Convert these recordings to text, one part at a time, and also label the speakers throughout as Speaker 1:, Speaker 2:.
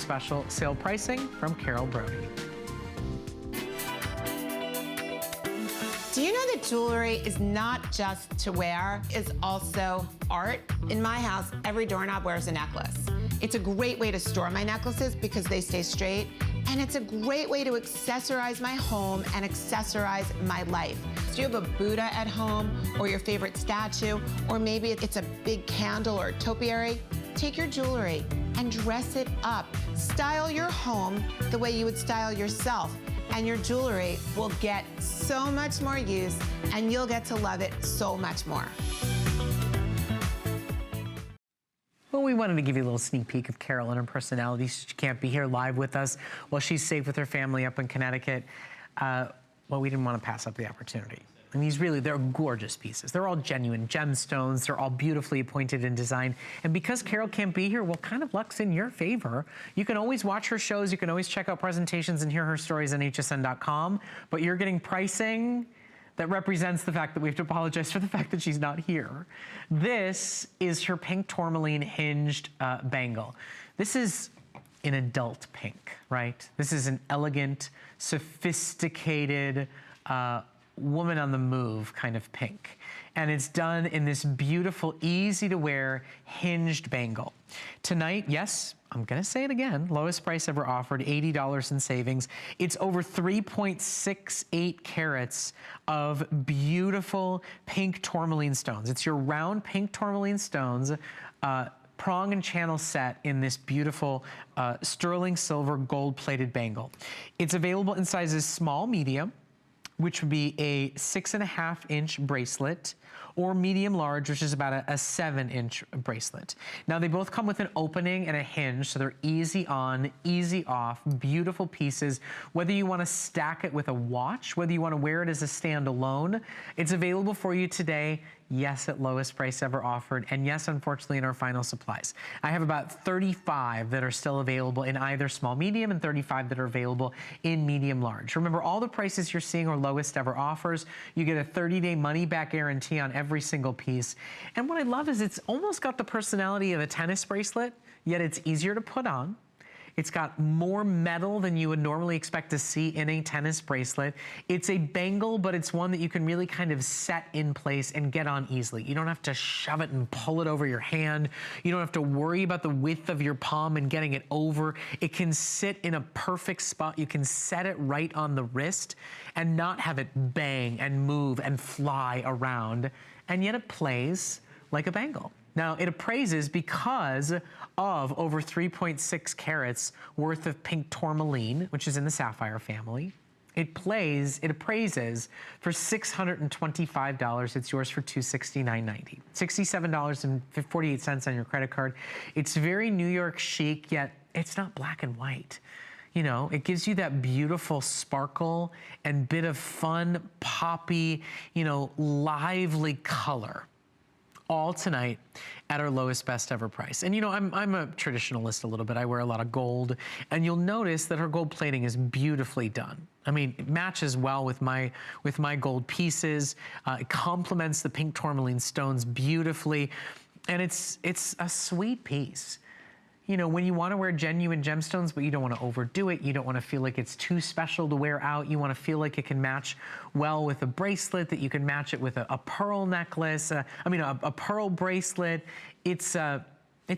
Speaker 1: special sale pricing from Carol Brodie.
Speaker 2: Do you know that jewelry is not just to wear, it's also art? In my house, every doorknob wears a necklace. It's a great way to store my necklaces because they stay straight, and it's a great way to accessorize my home and accessorize my life. So you have a Buddha at home, or your favorite statue, or maybe it's a big candle or a topiary. Take your jewelry and dress it up. Style your home the way you would style yourself, and your jewelry will get so much more use, and you'll get to love it so much more.
Speaker 1: Well, we wanted to give you a little sneak peek of Carol and her personality. She can't be here live with us while she's safe with her family up in Connecticut. Well, we didn't want to pass up the opportunity. And they're gorgeous pieces. They're all genuine gemstones. They're all beautifully appointed and designed. And because Carol can't be here, well, kind of luck's in your favor. You can always watch her shows. You can always check out presentations and hear her stories on hsn.com. But you're getting pricing that represents the fact that we have to apologize for the fact that she's not here. This is her pink tourmaline hinged bangle. This is an adult pink, right? This is an elegant, sophisticated, woman on the move kind of pink. And it's done in this beautiful, easy to wear hinged bangle. Tonight, yes, I'm gonna say it again, lowest price ever offered, $80 in savings. It's over 3.68 carats of beautiful pink tourmaline stones. It's your round pink tourmaline stones, prong and channel set in this beautiful sterling silver gold plated bangle. It's available in sizes small, medium, which would be a 6.5-inch bracelet, or medium large, which is about a 7-inch bracelet. Now they both come with an opening and a hinge, so they're easy on, easy off, beautiful pieces. Whether you wanna stack it with a watch, whether you wanna wear it as a standalone, it's available for you today. Yes, at lowest price ever offered, and yes, unfortunately, in our final supplies. I have about 35 that are still available in either small, medium, and 35 that are available in medium, large. Remember, all the prices you're seeing are lowest ever offers. You get a 30-day money-back guarantee on every single piece. And what I love is it's almost got the personality of a tennis bracelet, yet it's easier to put on. It's got more metal than you would normally expect to see in a tennis bracelet. It's a bangle, but it's one that you can really kind of set in place and get on easily. You don't have to shove it and pull it over your hand. You don't have to worry about the width of your palm and getting it over. It can sit in a perfect spot. You can set it right on the wrist and not have it bang and move and fly around. And yet it plays like a bangle. Now, it appraises because of over 3.6 carats worth of pink tourmaline, which is in the sapphire family. It appraises for $625. It's yours for $269.90. $67.48 on your credit card. It's very New York chic, yet it's not black and white. You know, it gives you that beautiful sparkle and bit of fun, poppy, you know, lively color. All tonight at our lowest best ever price. And you know, I'm a traditionalist a little bit. I wear a lot of gold, and you'll notice that her gold plating is beautifully done. I mean, it matches well with my gold pieces. It complements the pink tourmaline stones beautifully, and it's a sweet piece. You know, when you want to wear genuine gemstones, but you don't want to overdo it, you don't want to feel like it's too special to wear out, you want to feel like it can match well with a bracelet, that you can match it with a pearl necklace, a pearl bracelet. It's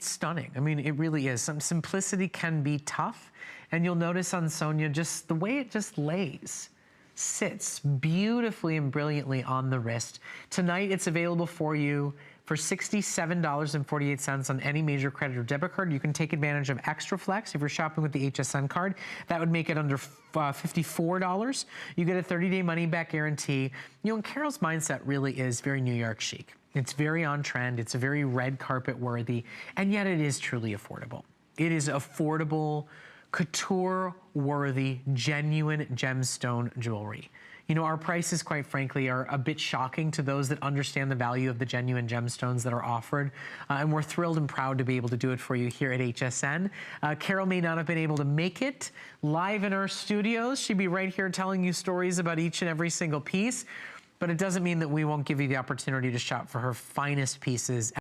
Speaker 1: stunning. I mean, it really is. Some simplicity can be tough, and you'll notice on Sonia just the way it just lays. Sits beautifully and brilliantly on the wrist. Tonight, it's available for you for $67.48 on any major credit or debit card. You can take advantage of Extra Flex if you're shopping with the HSN card. That would make it under $54. You get a 30-day money-back guarantee. You know, and Carol's mindset really is very New York chic. It's very on trend. It's very red carpet worthy, and yet it is truly affordable. It is affordable, couture worthy, genuine gemstone jewelry. You know, our prices, quite frankly, are a bit shocking to those that understand the value of the genuine gemstones that are offered. And we're thrilled and proud to be able to do it for you here at HSN. Carol may not have been able to make it live in our studios. She'd be right here telling you stories about each and every single piece. But it doesn't mean that we won't give you the opportunity to shop for her finest pieces